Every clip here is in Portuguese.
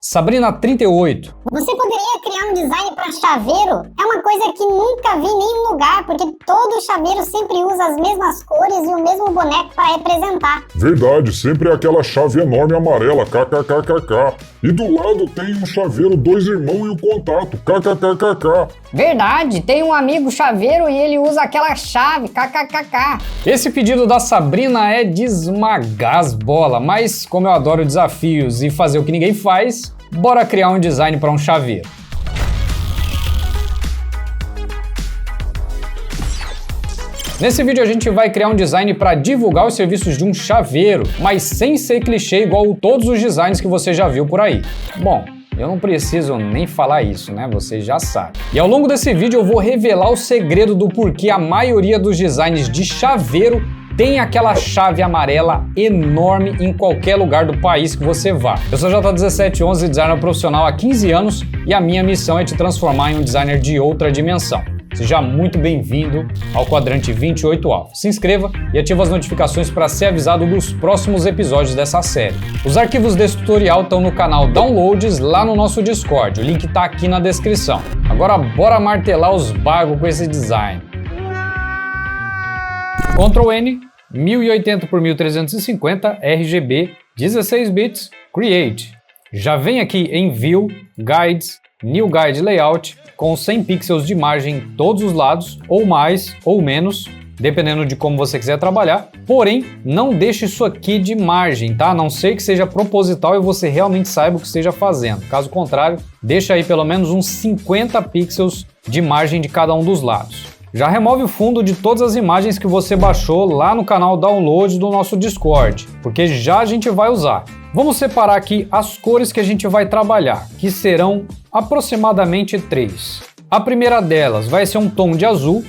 Sabrina 38. Você poderia criar um design para chaveiro? É uma coisa que nunca vi em nenhum lugar, porque todo chaveiro sempre usa as mesmas cores e o mesmo boneco para representar. Verdade, sempre é aquela chave enorme amarela, kkkk. E do lado tem um chaveiro, dois irmãos e o contato, kkkk. Verdade, tem um amigo chaveiro e ele usa aquela chave, kkkk. Esse pedido da Sabrina é de esmagar as bolas, mas como eu adoro desafios e fazer o que ninguém faz, bora criar um design para um chaveiro. Nesse vídeo a gente vai criar um design para divulgar os serviços de um chaveiro, mas sem ser clichê igual todos os designs que você já viu por aí. Bom, eu não preciso nem falar isso, né? Vocês já sabem. E ao longo desse vídeo eu vou revelar o segredo do porquê a maioria dos designs de chaveiro tem aquela chave amarela enorme em qualquer lugar do país que você vá. Eu sou J1711, designer profissional há 15 anos e a minha missão é te transformar em um designer de outra dimensão. Seja muito bem-vindo ao Quadrante 28 Alpha. Se inscreva e ative as notificações para ser avisado dos próximos episódios dessa série. Os arquivos desse tutorial estão no canal Downloads lá no nosso Discord. O link está aqui na descrição. Agora bora martelar os bagos com esse design. Ctrl N, 1080 por 1350, RGB, 16 bits, Create. Já vem aqui em View, Guides, New Guide Layout, com 100 pixels de margem em todos os lados, ou mais ou menos, dependendo de como você quiser trabalhar. Porém, não deixe isso aqui de margem, tá? A não ser que seja proposital e você realmente saiba o que esteja fazendo. Caso contrário, deixa aí pelo menos uns 50 pixels de margem de cada um dos lados. Já remove o fundo de todas as imagens que você baixou lá no canal Downloads do nosso Discord, porque já a gente vai usar. Vamos separar aqui as cores que a gente vai trabalhar, que serão aproximadamente 3. A primeira delas vai ser um tom de azul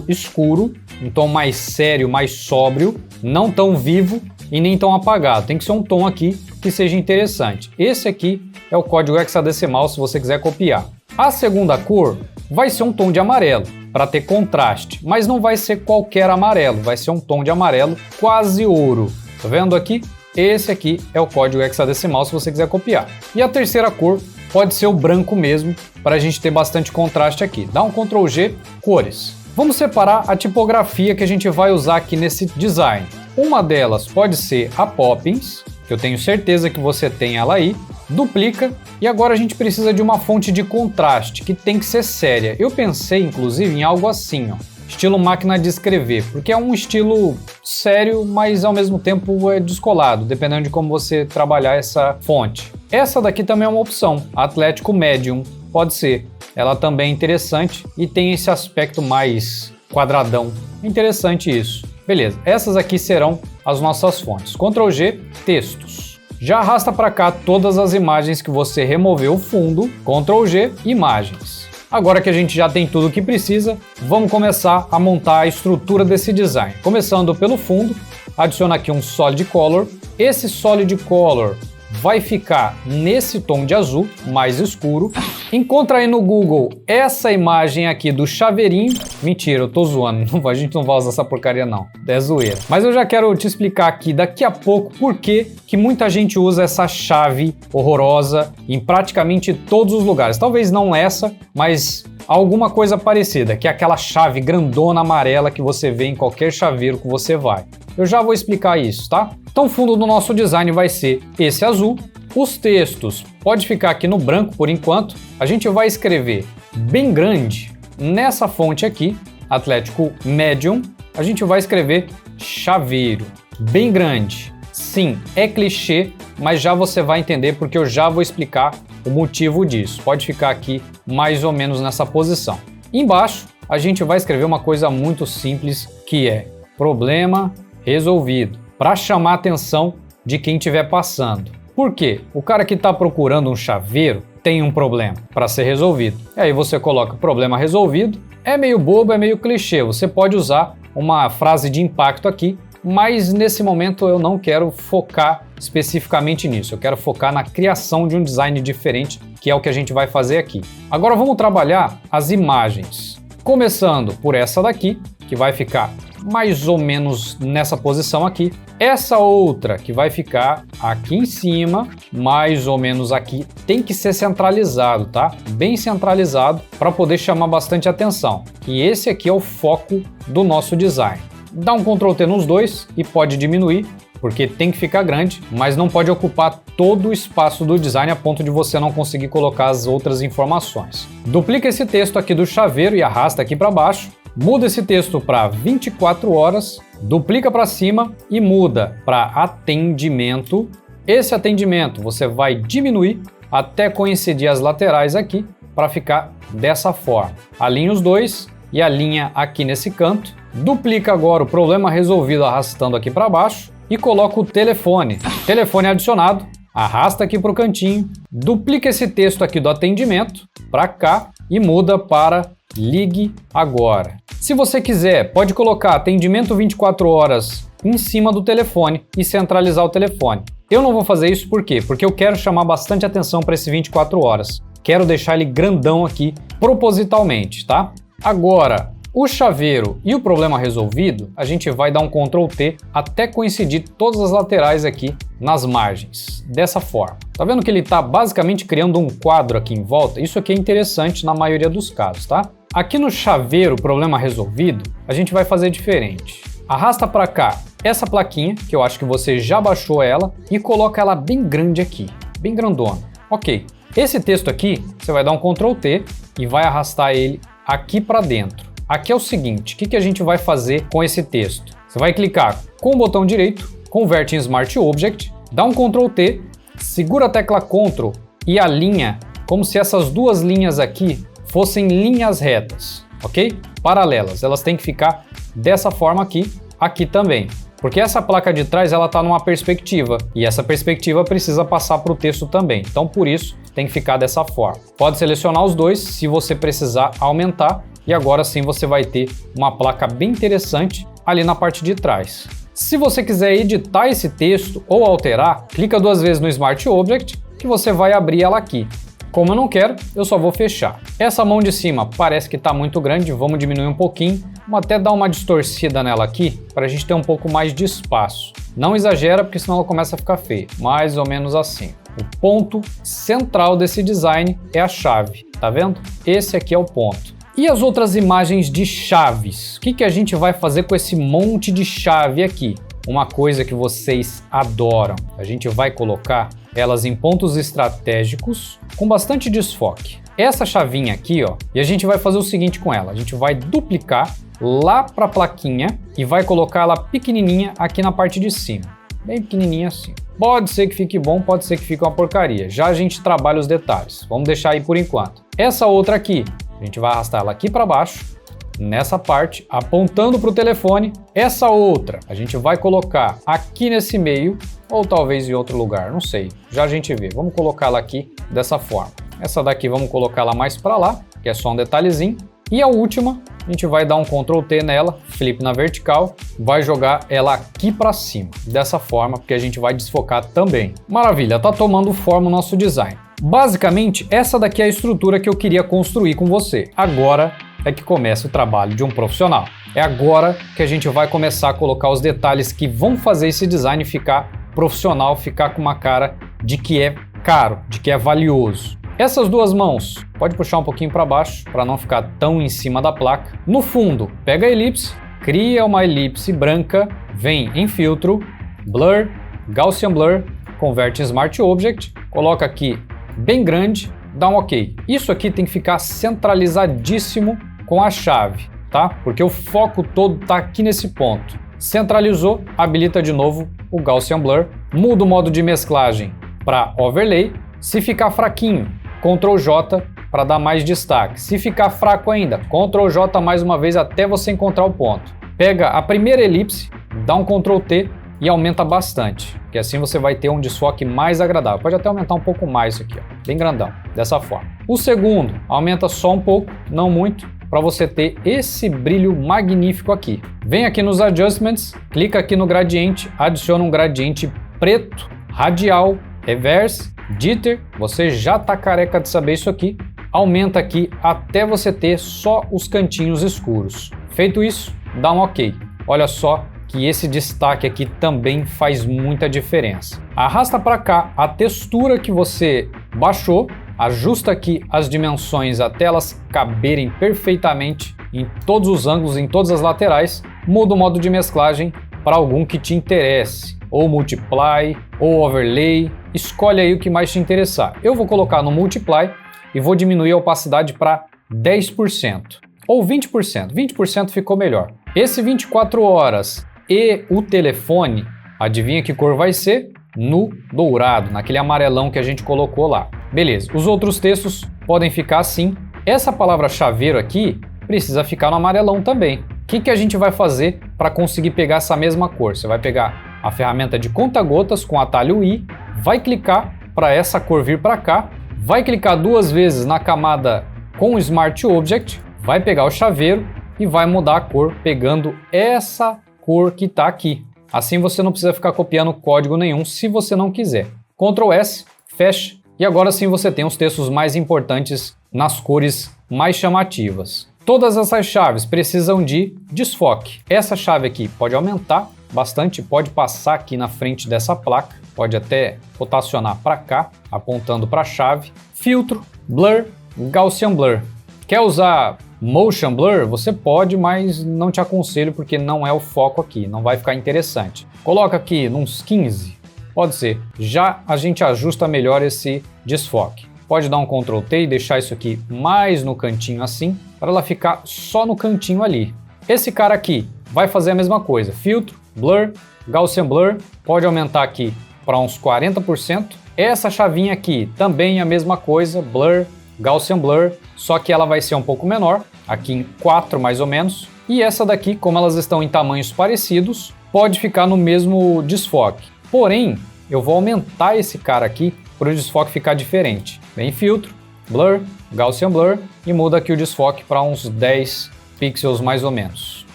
escuro, um tom mais sério, mais sóbrio, não tão vivo e nem tão apagado. Tem que ser um tom aqui que seja interessante. Esse aqui é o código hexadecimal se você quiser copiar. A segunda cor vai ser um tom de amarelo, para ter contraste, mas não vai ser qualquer amarelo, vai ser um tom de amarelo quase ouro. Tá vendo aqui? Esse aqui é o código hexadecimal se você quiser copiar. E a terceira cor pode ser o branco mesmo, para a gente ter bastante contraste aqui. Dá um Ctrl G, cores. Vamos separar a tipografia que a gente vai usar aqui nesse design. Uma delas pode ser a Poppins, que eu tenho certeza que você tem ela aí. Duplica, e agora a gente precisa de uma fonte de contraste, que tem que ser séria. Eu pensei, inclusive, em algo assim, ó, estilo máquina de escrever, porque é um estilo sério, mas ao mesmo tempo é descolado, dependendo de como você trabalhar essa fonte. Essa daqui também é uma opção, Atlético Medium, pode ser. Ela também é interessante e tem esse aspecto mais quadradão. Interessante isso. Beleza, essas aqui serão as nossas fontes. Ctrl G, textos. Já arrasta para cá todas as imagens que você removeu o fundo, Ctrl G, imagens. Agora que a gente já tem tudo o que precisa, vamos começar a montar a estrutura desse design. Começando pelo fundo, adiciona aqui um Solid Color. Esse Solid Color vai ficar nesse tom de azul, mais escuro. Encontra aí no Google essa imagem aqui do chaveirinho. Mentira, eu tô zoando, a gente não vai usar essa porcaria não, é zoeira. Mas eu já quero te explicar aqui daqui a pouco por que muita gente usa essa chave horrorosa em praticamente todos os lugares. Talvez não essa, mas alguma coisa parecida, que é aquela chave grandona amarela que você vê em qualquer chaveiro que você vai. Eu já vou explicar isso, tá? Então o fundo do nosso design vai ser esse azul. Os textos pode ficar aqui no branco por enquanto. A gente vai escrever bem grande nessa fonte aqui, Atlético Medium. A gente vai escrever chaveiro, bem grande. Sim, é clichê, mas já você vai entender porque eu já vou explicar o motivo disso. Pode ficar aqui mais ou menos nessa posição. Embaixo a gente vai escrever uma coisa muito simples que é problema resolvido, para chamar a atenção de quem estiver passando. Por quê? O cara que está procurando um chaveiro tem um problema para ser resolvido. E aí você coloca problema resolvido. É meio bobo, é meio clichê. Você pode usar uma frase de impacto aqui, mas nesse momento eu não quero focar especificamente nisso. Eu quero focar na criação de um design diferente, que é o que a gente vai fazer aqui. Agora vamos trabalhar as imagens. Começando por essa daqui, que vai ficar mais ou menos nessa posição aqui. Essa outra que vai ficar aqui em cima, mais ou menos aqui, tem que ser centralizado, tá? Bem centralizado para poder chamar bastante atenção. E esse aqui é o foco do nosso design. Dá um Ctrl T nos dois e pode diminuir, porque tem que ficar grande, mas não pode ocupar todo o espaço do design a ponto de você não conseguir colocar as outras informações. Duplica esse texto aqui do chaveiro e arrasta aqui para baixo. Muda esse texto para 24 horas, duplica para cima e muda para atendimento. Esse atendimento você vai diminuir até coincidir as laterais aqui para ficar dessa forma. Alinha os dois e alinha aqui nesse canto. Duplica agora o problema resolvido arrastando aqui para baixo e coloca o telefone. Telefone adicionado, arrasta aqui para o cantinho, duplica esse texto aqui do atendimento para cá e muda para ligue agora. Se você quiser, pode colocar atendimento 24 horas em cima do telefone e centralizar o telefone. Eu não vou fazer isso por quê? Porque eu quero chamar bastante atenção para esse 24 horas. Quero deixar ele grandão aqui propositalmente, tá? Agora, o chaveiro e o problema resolvido, a gente vai dar um Ctrl T até coincidir todas as laterais aqui nas margens, dessa forma. Tá vendo que ele está basicamente criando um quadro aqui em volta? Isso aqui é interessante na maioria dos casos, tá? Aqui no chaveiro, problema resolvido, a gente vai fazer diferente. Arrasta para cá essa plaquinha, que eu acho que você já baixou ela, e coloca ela bem grande aqui, bem grandona. Ok, esse texto aqui, você vai dar um Ctrl T e vai arrastar ele aqui para dentro. Aqui é o seguinte, o que a gente vai fazer com esse texto? Você vai clicar com o botão direito, converte em Smart Object, dá um Ctrl T, segura a tecla Ctrl e alinha como se essas duas linhas aqui fossem linhas retas, ok? Paralelas, elas têm que ficar dessa forma aqui, aqui também. Porque essa placa de trás ela está numa perspectiva e essa perspectiva precisa passar para o texto também. Então por isso tem que ficar dessa forma. Pode selecionar os dois se você precisar aumentar e agora sim você vai ter uma placa bem interessante ali na parte de trás. Se você quiser editar esse texto ou alterar, clica duas vezes no Smart Object que você vai abrir ela aqui. Como eu não quero, eu só vou fechar. Essa mão de cima parece que está muito grande, vamos diminuir um pouquinho. Vamos até dar uma distorcida nela aqui, para a gente ter um pouco mais de espaço. Não exagera, porque senão ela começa a ficar feia. Mais ou menos assim. O ponto central desse design é a chave, tá vendo? Esse aqui é o ponto. E as outras imagens de chaves? O que a gente vai fazer com esse monte de chave aqui? Uma coisa que vocês adoram. A gente vai colocar elas em pontos estratégicos com bastante desfoque. Essa chavinha aqui, ó, e a gente vai fazer o seguinte com ela. A gente vai duplicar lá para a plaquinha e vai colocar ela pequenininha aqui na parte de cima. Bem pequenininha assim. Pode ser que fique bom, pode ser que fique uma porcaria. Já a gente trabalha os detalhes. Vamos deixar aí por enquanto. Essa outra aqui, a gente vai arrastar ela aqui para baixo, nessa parte, apontando para o telefone. Essa outra, a gente vai colocar aqui nesse meio, ou talvez em outro lugar, não sei. Já a gente vê. Vamos colocar ela aqui dessa forma. Essa daqui vamos colocar ela mais para lá, que é só um detalhezinho. E a última, a gente vai dar um Ctrl T nela, flip na vertical, vai jogar ela aqui para cima, dessa forma, porque a gente vai desfocar também. Maravilha, tá tomando forma o nosso design. Basicamente, essa daqui é a estrutura que eu queria construir com você. Agora é que começa o trabalho de um profissional. É agora que a gente vai começar a colocar os detalhes que vão fazer esse design ficar profissional, ficar com uma cara de que é caro, de que é valioso. Essas duas mãos, pode puxar um pouquinho para baixo, para não ficar tão em cima da placa. No fundo, pega a elipse, cria uma elipse branca, vem em filtro, blur, Gaussian Blur, converte em Smart Object, coloca aqui bem grande, dá um OK. Isso aqui tem que ficar centralizadíssimo com a chave, tá? Porque o foco todo tá aqui nesse ponto. Centralizou, habilita de novo o Gaussian Blur, muda o modo de mesclagem para Overlay. Se ficar fraquinho, Ctrl J para dar mais destaque. Se ficar fraco ainda, Ctrl J mais uma vez até você encontrar o ponto. Pega a primeira elipse, dá um Ctrl T e aumenta bastante, que assim você vai ter um desfoque mais agradável. Pode até aumentar um pouco mais isso aqui, ó, bem grandão, dessa forma. O segundo, aumenta só um pouco, não muito, para você ter esse brilho magnífico aqui. Vem aqui nos Adjustments, clica aqui no gradiente, adiciona um gradiente preto, radial, reverse, jitter, você já tá careca de saber isso aqui, aumenta aqui até você ter só os cantinhos escuros. Feito isso, dá um OK. olha só que esse destaque aqui também faz muita diferença. Arrasta para cá a textura que você baixou, ajusta aqui as dimensões até elas caberem perfeitamente em todos os ângulos, em todas as laterais, muda o modo de mesclagem para algum que te interesse, ou multiply, ou overlay, escolhe aí o que mais te interessar. Eu vou colocar no multiply e vou diminuir a opacidade para 10%, ou 20%, 20% ficou melhor. Esse 24 horas e o telefone, adivinha que cor vai ser? No dourado, naquele amarelão que a gente colocou lá. Beleza, os outros textos podem ficar assim. Essa palavra chaveiro aqui precisa ficar no amarelão também. O que a gente vai fazer para conseguir pegar essa mesma cor? Você vai pegar a ferramenta de conta-gotas com o atalho I, vai clicar para essa cor vir para cá, vai clicar 2 vezes na camada com o Smart Object, vai pegar o chaveiro e vai mudar a cor pegando essa cor que está aqui. Assim você não precisa ficar copiando código nenhum se você não quiser. Ctrl S, fecha, e agora sim você tem os textos mais importantes nas cores mais chamativas. Todas essas chaves precisam de desfoque. Essa chave aqui pode aumentar bastante, pode passar aqui na frente dessa placa, pode até rotacionar para cá, apontando para a chave. Filtro, blur, Gaussian blur. Quer usar motion blur? Você pode, mas não te aconselho porque não é o foco aqui, não vai ficar interessante. Coloca aqui uns 15, pode ser. Já a gente ajusta melhor esse desfoque. Pode dar um Ctrl T e deixar isso aqui mais no cantinho assim, para ela ficar só no cantinho ali. Esse cara aqui vai fazer a mesma coisa. Filtro, blur, Gaussian blur, pode aumentar aqui para uns 40%. Essa chavinha aqui também é a mesma coisa, blur, Gaussian blur, só que ela vai ser um pouco menor, aqui em 4 mais ou menos. E essa daqui, como elas estão em tamanhos parecidos, pode ficar no mesmo desfoque. Porém, eu vou aumentar esse cara aqui para o desfoque ficar diferente. Vem filtro, blur, Gaussian blur e muda aqui o desfoque para uns 10 pixels mais ou menos.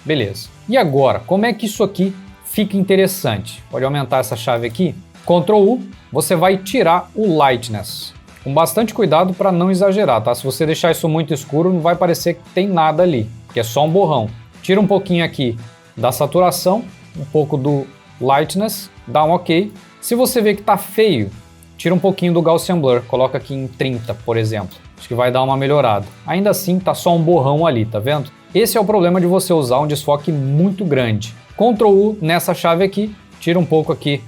Beleza. E agora, como é que isso aqui fica interessante? Pode aumentar essa chave aqui. Ctrl U, você vai tirar o lightness. Com bastante cuidado para não exagerar, tá? Se você deixar isso muito escuro, não vai parecer que tem nada ali, que é só um borrão. Tira um pouquinho aqui da saturação, um pouco do lightness, dá um OK. Se você vê que tá feio, tira um pouquinho do Gaussian blur, coloca aqui em 30, por exemplo. Acho que vai dar uma melhorada. Ainda assim, tá só um borrão ali, tá vendo? Esse é o problema de você usar um desfoque muito grande. Ctrl U nessa chave aqui, tira um pouco aqui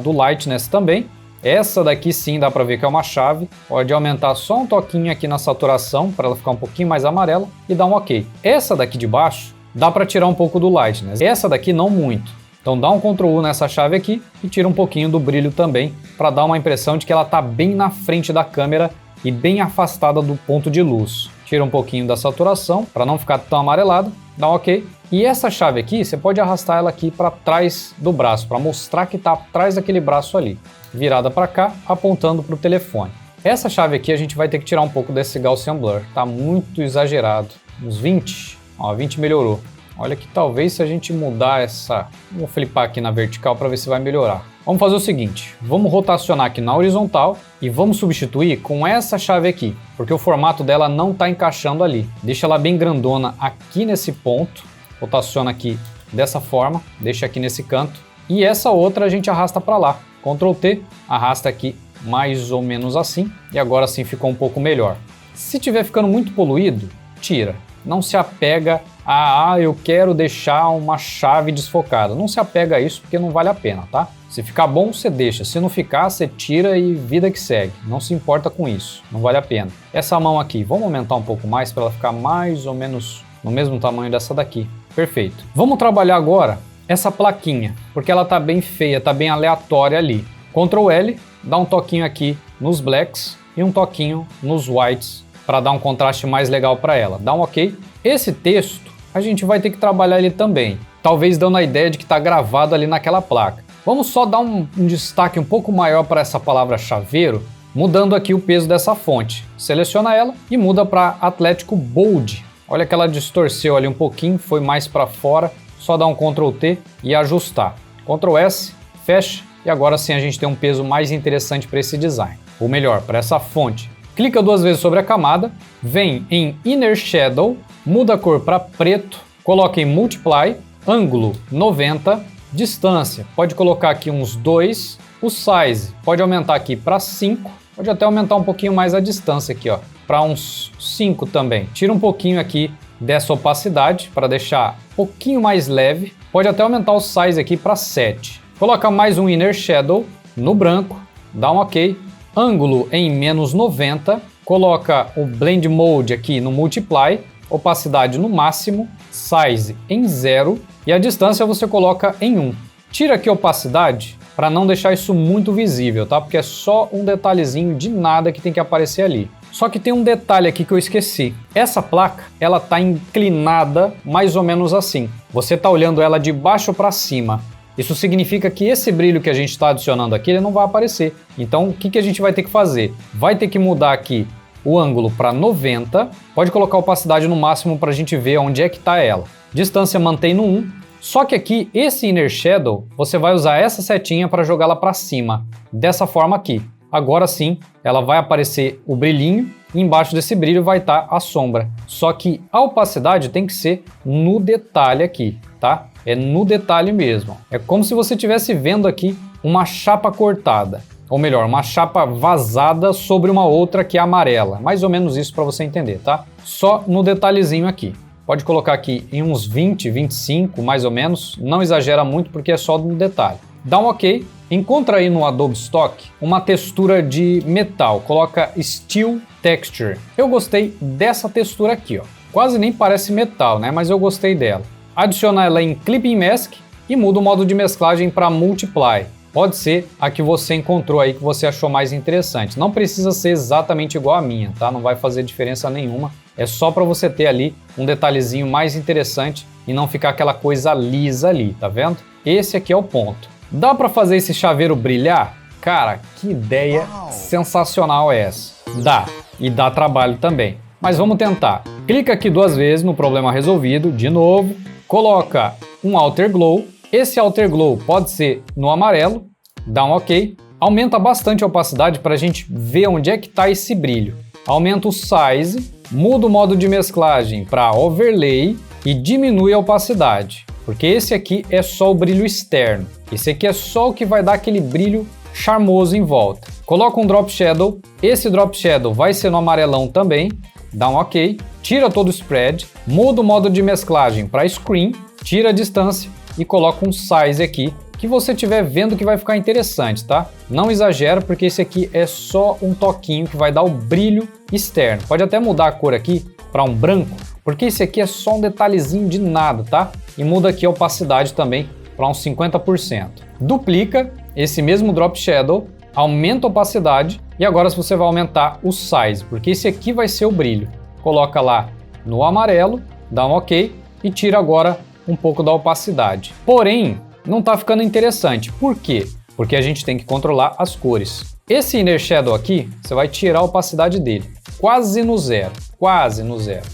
do lightness também. Essa daqui sim dá para ver que é uma chave. Pode aumentar só um toquinho aqui na saturação para ela ficar um pouquinho mais amarela e dar um OK. Essa daqui de baixo dá para tirar um pouco do lightness. Essa daqui não muito. Então dá um Ctrl U nessa chave aqui e tira um pouquinho do brilho também para dar uma impressão de que ela está bem na frente da câmera e bem afastada do ponto de luz. Tira um pouquinho da saturação para não ficar tão amarelado, dá um OK. E essa chave aqui, você pode arrastar ela aqui para trás do braço, para mostrar que está atrás daquele braço ali, virada para cá, apontando para o telefone. Essa chave aqui a gente vai ter que tirar um pouco desse Gaussian blur, tá muito exagerado, uns 20, ó, 20 melhorou. Olha que talvez se a gente mudar essa, vou flipar aqui na vertical para ver se vai melhorar. Vamos fazer o seguinte, vamos rotacionar aqui na horizontal e vamos substituir com essa chave aqui, porque o formato dela não está encaixando ali. Deixa ela bem grandona aqui nesse ponto, rotaciona aqui dessa forma, deixa aqui nesse canto e essa outra a gente arrasta para lá. Ctrl T, arrasta aqui mais ou menos assim e agora sim ficou um pouco melhor. Se estiver ficando muito poluído, tira. Não se apega a, eu quero deixar uma chave desfocada. Não se apega a isso porque não vale a pena, tá? Se ficar bom, você deixa. Se não ficar, você tira e vida que segue. Não se importa com isso. Não vale a pena. Essa mão aqui, vamos aumentar um pouco mais para ela ficar mais ou menos no mesmo tamanho dessa daqui. Perfeito. Vamos trabalhar agora essa plaquinha, porque ela tá bem feia, tá bem aleatória ali. Ctrl L, dá um toquinho aqui nos blacks e um toquinho nos whites para dar um contraste mais legal para ela. Dá um OK. Esse texto, a gente vai ter que trabalhar ele também, talvez dando a ideia de que está gravado ali naquela placa. Vamos só dar um destaque um pouco maior para essa palavra chaveiro, mudando aqui o peso dessa fonte. Seleciona ela e muda para Atlético Bold. Olha que ela distorceu ali um pouquinho, foi mais para fora. Só dar um Ctrl T e ajustar. Ctrl S, fecha e agora sim a gente tem um peso mais interessante para esse design. Ou melhor, para essa fonte. Clica 2 vezes sobre a camada, vem em Inner Shadow, muda a cor para preto, coloca em Multiply ângulo 90, distância, pode colocar aqui uns 2, o size pode aumentar aqui para 5, pode até aumentar um pouquinho mais a distância aqui, ó, para uns 5 também. Tira um pouquinho aqui dessa opacidade para deixar um pouquinho mais leve, pode até aumentar o size aqui para 7. Coloca mais um Inner Shadow no branco, dá um OK, ângulo em menos 90, coloca o Blend Mode aqui no Multiply, opacidade no máximo, size em 0 e a distância você coloca em 1. Tira aqui a opacidade para não deixar isso muito visível, tá? Porque é só um detalhezinho de nada que tem que aparecer ali. Só que tem um detalhe aqui que eu esqueci. Essa placa, ela tá inclinada mais ou menos assim. Você tá olhando ela de baixo para cima. Isso significa que esse brilho que a gente está adicionando aqui, ele não vai aparecer. Então, o que a gente vai ter que fazer? Vai ter que mudar aqui o ângulo para 90, pode colocar a opacidade no máximo para a gente ver onde é que está ela. Distância mantém no 1, só que aqui, esse Inner Shadow, você vai usar essa setinha para jogá-la para cima, dessa forma aqui. Agora sim, ela vai aparecer o brilhinho e embaixo desse brilho vai estar a sombra. Só que a opacidade tem que ser no detalhe aqui, tá? É no detalhe mesmo. É como se você estivesse vendo aqui uma chapa cortada. Ou melhor, uma chapa vazada sobre uma outra que é amarela. Mais ou menos isso para você entender, tá? Só no detalhezinho aqui. Pode colocar aqui em uns 20, 25, mais ou menos. Não exagera muito porque é só no detalhe. Dá um OK. Encontra aí no Adobe Stock uma textura de metal. Coloca Steel Texture. Eu gostei dessa textura aqui, ó. Quase nem parece metal, né? Mas eu gostei dela. Adiciona ela em Clipping Mask e muda o modo de mesclagem para Multiply. Pode ser a que você encontrou aí que você achou mais interessante. Não precisa ser exatamente igual a minha, tá? Não vai fazer diferença nenhuma. É só para você ter ali um detalhezinho mais interessante e não ficar aquela coisa lisa ali, tá vendo? Esse aqui é o ponto. Dá para fazer esse chaveiro brilhar? Cara, que ideia sensacional é essa? Dá, e dá trabalho também. Mas vamos tentar. Clica aqui 2 vezes no problema resolvido, de novo. Coloca um Outer Glow. Esse Outer Glow pode ser no amarelo, dá um OK, aumenta bastante a opacidade para a gente ver onde é que está esse brilho. Aumenta o size, muda o modo de mesclagem para Overlay e diminui a opacidade, porque esse aqui é só o brilho externo. Esse aqui é só o que vai dar aquele brilho charmoso em volta. Coloca um Drop Shadow, esse Drop Shadow vai ser no amarelão também, dá um OK, tira todo o spread, muda o modo de mesclagem para Screen, tira a distância e coloca um size aqui que você estiver vendo que vai ficar interessante, tá? Não exagera porque esse aqui é só um toquinho que vai dar o brilho externo. Pode até mudar a cor aqui para um branco, porque esse aqui é só um detalhezinho de nada, tá? E muda aqui a opacidade também para uns 50%. Duplica esse mesmo Drop Shadow, aumenta a opacidade e agora você vai aumentar o size, porque esse aqui vai ser o brilho. Coloca lá no amarelo, dá um OK e tira agora um pouco da opacidade. Porém, não está ficando interessante. Por quê? Porque a gente tem que controlar as cores. Esse Inner Shadow aqui, você vai tirar a opacidade dele. Quase no zero,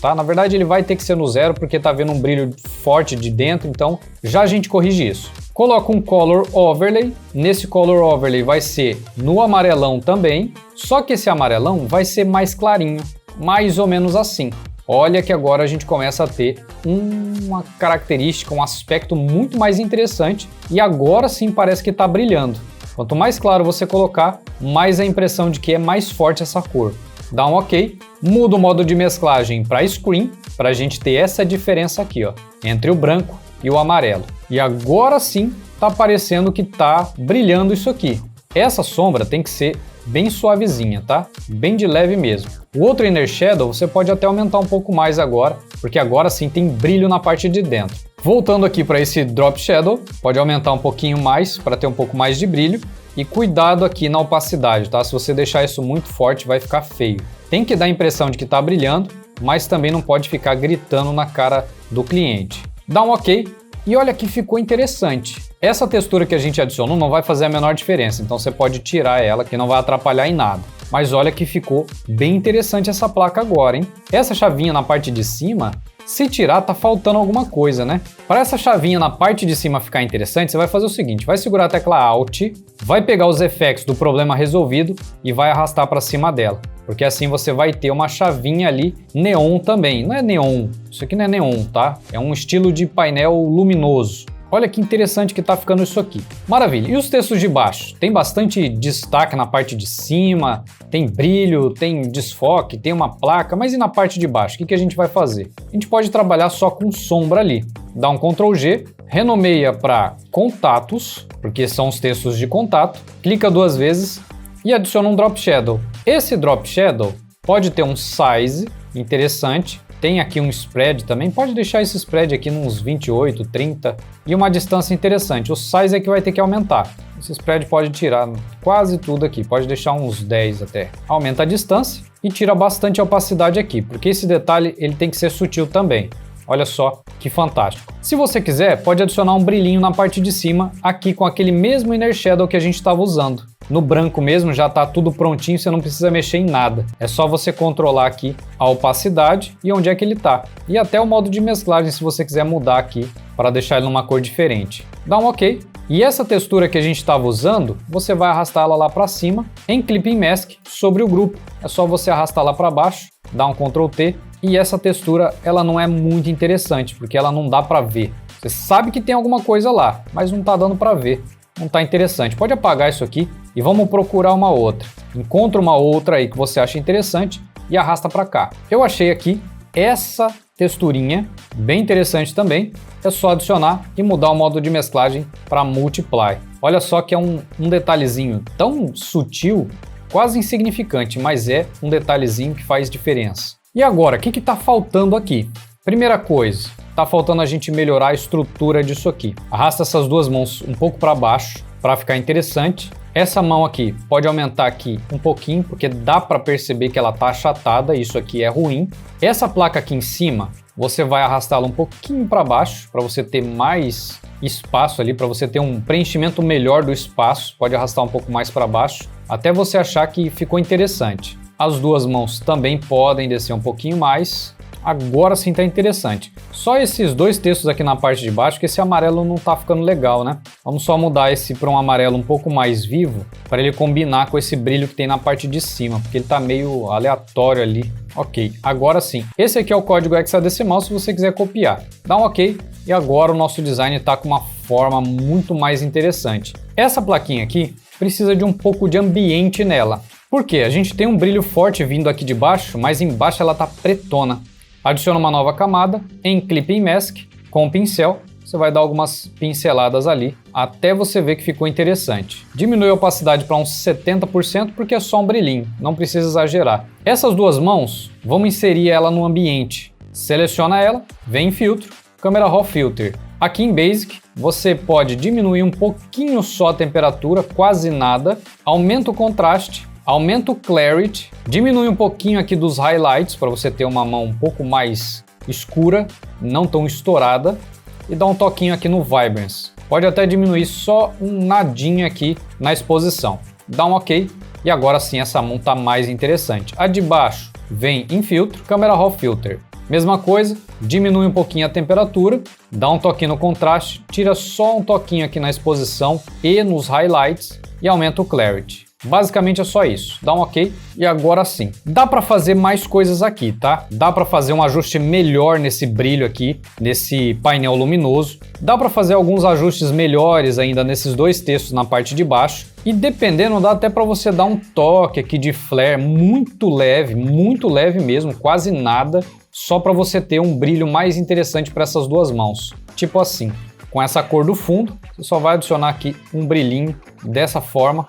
tá? Na verdade, ele vai ter que ser no zero porque tá vendo um brilho forte de dentro, então já a gente corrige isso. Coloca um Color Overlay. Nesse Color Overlay vai ser no amarelão também, só que esse amarelão vai ser mais clarinho, mais ou menos assim. Olha que agora a gente começa a ter uma característica, um aspecto muito mais interessante e agora sim parece que está brilhando. Quanto mais claro você colocar, mais a impressão de que é mais forte essa cor. Dá um OK, muda o modo de mesclagem para Screen, para a gente ter essa diferença aqui, ó, entre o branco e o amarelo. E agora sim está parecendo que está brilhando isso aqui. Essa sombra tem que ser bem suavezinha, tá? Bem de leve mesmo. O outro Inner Shadow você pode até aumentar um pouco mais agora, porque agora sim tem brilho na parte de dentro. Voltando aqui para esse Drop Shadow, pode aumentar um pouquinho mais para ter um pouco mais de brilho. E cuidado aqui na opacidade, tá? Se você deixar isso muito forte, vai ficar feio. Tem que dar a impressão de que está brilhando, mas também não pode ficar gritando na cara do cliente. Dá um OK e olha que ficou interessante. Essa textura que a gente adicionou não vai fazer a menor diferença, então você pode tirar ela, que não vai atrapalhar em nada. Mas olha que ficou bem interessante essa placa agora, hein? Essa chavinha na parte de cima, se tirar, tá faltando alguma coisa, né? Para essa chavinha na parte de cima ficar interessante, você vai fazer o seguinte, vai segurar a tecla Alt, vai pegar os effects do problema resolvido e vai arrastar para cima dela. porque assim você vai ter uma chavinha ali neon também. Não é neon, isso aqui não é neon, tá? É um estilo de painel luminoso. Olha que interessante que tá ficando isso aqui. Maravilha. E os textos de baixo? Tem bastante destaque na parte de cima, tem brilho, tem desfoque, tem uma placa, mas e na parte de baixo? O que a gente vai fazer? A gente pode trabalhar só com sombra ali. Dá um Ctrl G, renomeia para contatos, porque são os textos de contato, clica 2 vezes e adiciona um Drop Shadow. Esse Drop Shadow pode ter um size interessante, tem aqui um spread também, pode deixar esse spread aqui nos 28, 30 e uma distância interessante. O size é que vai ter que aumentar. Esse spread pode tirar quase tudo aqui, pode deixar uns 10 até. Aumenta a distância e tira bastante a opacidade aqui, porque esse detalhe ele tem que ser sutil também. Olha só que fantástico. Se você quiser, pode adicionar um brilhinho na parte de cima, aqui com aquele mesmo Inner Shadow que a gente estava usando. No branco mesmo já está tudo prontinho, você não precisa mexer em nada. É só você controlar aqui a opacidade e onde é que ele está. E até o modo de mesclagem, se você quiser mudar aqui para deixar ele numa cor diferente. Dá um OK. E essa textura que a gente estava usando, você vai arrastar ela lá para cima em Clipping Mask sobre o grupo. É só você arrastar lá para baixo, dar um Ctrl T. E essa textura, ela não é muito interessante, porque ela não dá para ver. Você sabe que tem alguma coisa lá, mas não está dando para ver. Não está interessante. Pode apagar isso aqui e vamos procurar uma outra. Encontra uma outra aí que você acha interessante e arrasta para cá. Eu achei aqui essa texturinha bem interessante também. É só adicionar e mudar o modo de mesclagem para Multiply. Olha só que é um detalhezinho tão sutil, quase insignificante, mas é um detalhezinho que faz diferença. E agora, o que está faltando aqui? Primeira coisa, está faltando a gente melhorar a estrutura disso aqui. Arrasta essas duas mãos um pouco para baixo para ficar interessante. Essa mão aqui pode aumentar aqui um pouquinho, porque dá para perceber que ela está achatada, isso aqui é ruim. Essa placa aqui em cima, você vai arrastá-la um pouquinho para baixo, para você ter mais espaço ali, para você ter um preenchimento melhor do espaço. Pode arrastar um pouco mais para baixo, até você achar que ficou interessante. As duas mãos também podem descer um pouquinho mais. Agora sim tá interessante. Só esses dois textos aqui na parte de baixo, que esse amarelo não tá ficando legal, né? Vamos só mudar esse para um amarelo um pouco mais vivo, para ele combinar com esse brilho que tem na parte de cima, porque ele tá meio aleatório ali. Ok, agora sim. Esse aqui é o código hexadecimal se você quiser copiar. Dá um ok e agora o nosso design tá com uma forma muito mais interessante. Essa plaquinha aqui precisa de um pouco de ambiente nela. Por quê? A gente tem um brilho forte vindo aqui de baixo, mas embaixo ela tá pretona. Adiciona uma nova camada em Clipping Mask com o pincel. Você vai dar algumas pinceladas ali até você ver que ficou interessante. Diminui a opacidade para uns 70% porque é só um brilhinho, não precisa exagerar. Essas duas mãos, vamos inserir ela no ambiente. Seleciona ela, vem em filtro, Camera Raw Filter. Aqui em Basic, você pode diminuir um pouquinho só a temperatura, quase nada, aumenta o contraste, aumenta o clarity, diminui um pouquinho aqui dos highlights para você ter uma mão um pouco mais escura, não tão estourada, e dá um toquinho aqui no Vibrance. Pode até diminuir só um nadinho aqui na exposição. Dá um OK e agora sim essa mão está mais interessante. A de baixo vem em filtro, Camera Raw Filter. Mesma coisa, diminui um pouquinho a temperatura, dá um toquinho no contraste, tira só um toquinho aqui na exposição e nos highlights e aumenta o clarity. Basicamente é só isso, dá um OK e agora sim. Dá para fazer mais coisas aqui, tá? Dá para fazer um ajuste melhor nesse brilho aqui, nesse painel luminoso. Dá para fazer alguns ajustes melhores ainda nesses dois textos na parte de baixo. E dependendo, dá até para você dar um toque aqui de flare muito leve mesmo, quase nada, só para você ter um brilho mais interessante para essas duas mãos. Tipo assim. Com essa cor do fundo, você só vai adicionar aqui um brilhinho dessa forma,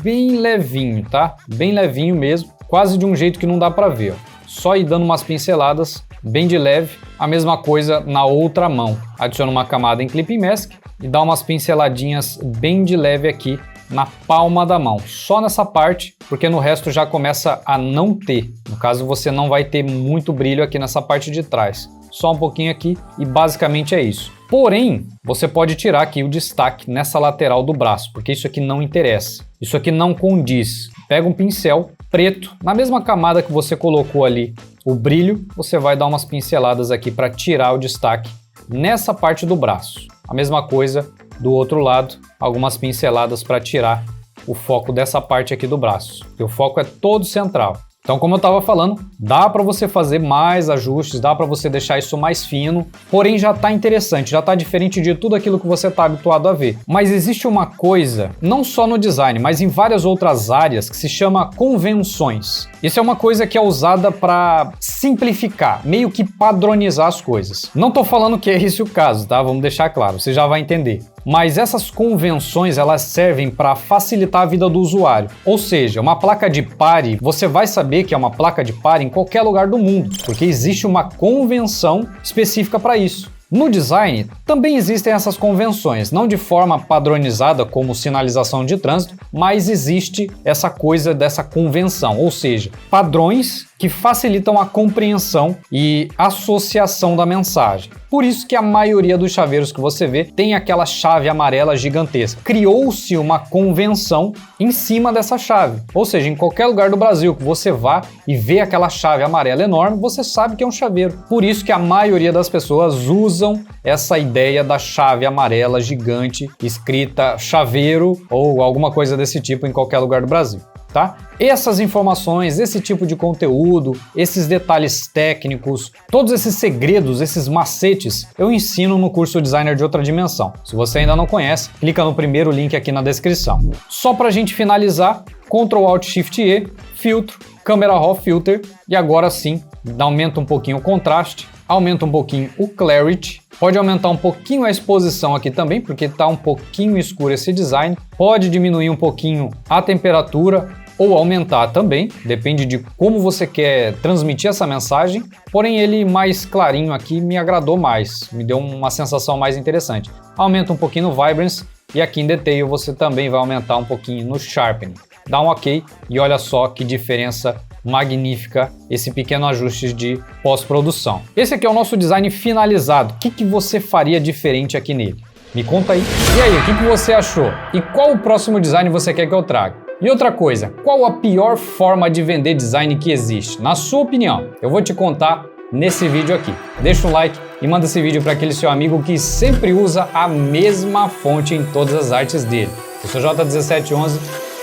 bem levinho, tá? Bem levinho mesmo, quase de um jeito que não dá para ver, ó. Só ir dando umas pinceladas bem de leve, a mesma coisa na outra mão. Adiciona uma camada em Clipping Mask e dá umas pinceladinhas bem de leve aqui na palma da mão, só nessa parte, porque no resto já começa a não ter. No caso, você não vai ter muito brilho aqui nessa parte de trás. Só um pouquinho aqui e basicamente é isso. Porém, você pode tirar aqui o destaque nessa lateral do braço, porque isso aqui não interessa. Isso aqui não condiz. Pega um pincel preto, na mesma camada que você colocou ali o brilho, você vai dar umas pinceladas aqui para tirar o destaque nessa parte do braço. A mesma coisa do outro lado, algumas pinceladas para tirar o foco dessa parte aqui do braço. O foco é todo central. Então, como eu estava falando, dá para você fazer mais ajustes, dá para você deixar isso mais fino, porém já está interessante, já está diferente de tudo aquilo que você está habituado a ver. Mas existe uma coisa, não só no design, mas em várias outras áreas, que se chama convenções. Isso é uma coisa que é usada para simplificar, meio que padronizar as coisas. Não estou falando que é esse o caso, tá? Vamos deixar claro, você já vai entender. Mas essas convenções, elas servem para facilitar a vida do usuário. Ou seja, uma placa de pare, você vai saber que é uma placa de pare em qualquer lugar do mundo, porque existe uma convenção específica para isso. No design, também existem essas convenções, não de forma padronizada como sinalização de trânsito, mas existe essa coisa dessa convenção, ou seja, padrões que facilitam a compreensão e associação da mensagem. Por isso que a maioria dos chaveiros que você vê tem aquela chave amarela gigantesca. Criou-se uma convenção em cima dessa chave. Ou seja, em qualquer lugar do Brasil que você vá e vê aquela chave amarela enorme, você sabe que é um chaveiro. Por isso que a maioria das pessoas usam essa ideia da chave amarela gigante escrita chaveiro ou alguma coisa desse tipo em qualquer lugar do Brasil. Tá? Essas informações, esse tipo de conteúdo, esses detalhes técnicos, todos esses segredos, esses macetes, eu ensino no curso Designer de Outra Dimensão. Se você ainda não conhece, clica no primeiro link aqui na descrição. Só pra gente finalizar, Ctrl Alt Shift E, filtro, Camera Raw Filter, e agora sim, aumenta um pouquinho o contraste, aumenta um pouquinho o clarity, pode aumentar um pouquinho a exposição aqui também, porque está um pouquinho escuro esse design, pode diminuir um pouquinho a temperatura, ou aumentar também, depende de como você quer transmitir essa mensagem, porém ele mais clarinho aqui me agradou mais, me deu uma sensação mais interessante. Aumenta um pouquinho no Vibrance e aqui em Detail você também vai aumentar um pouquinho no Sharpening. Dá um OK e olha só que diferença magnífica esse pequeno ajuste de pós-produção. Esse aqui é o nosso design finalizado. O que você faria diferente aqui nele? Me conta aí. E aí, o que você achou? E qual o próximo design você quer que eu traga? E outra coisa, qual a pior forma de vender design que existe? Na sua opinião, eu vou te contar nesse vídeo aqui. Deixa um like e manda esse vídeo para aquele seu amigo que sempre usa a mesma fonte em todas as artes dele. Eu sou J1711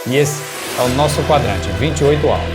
e esse é o nosso quadrante 28 Aulas.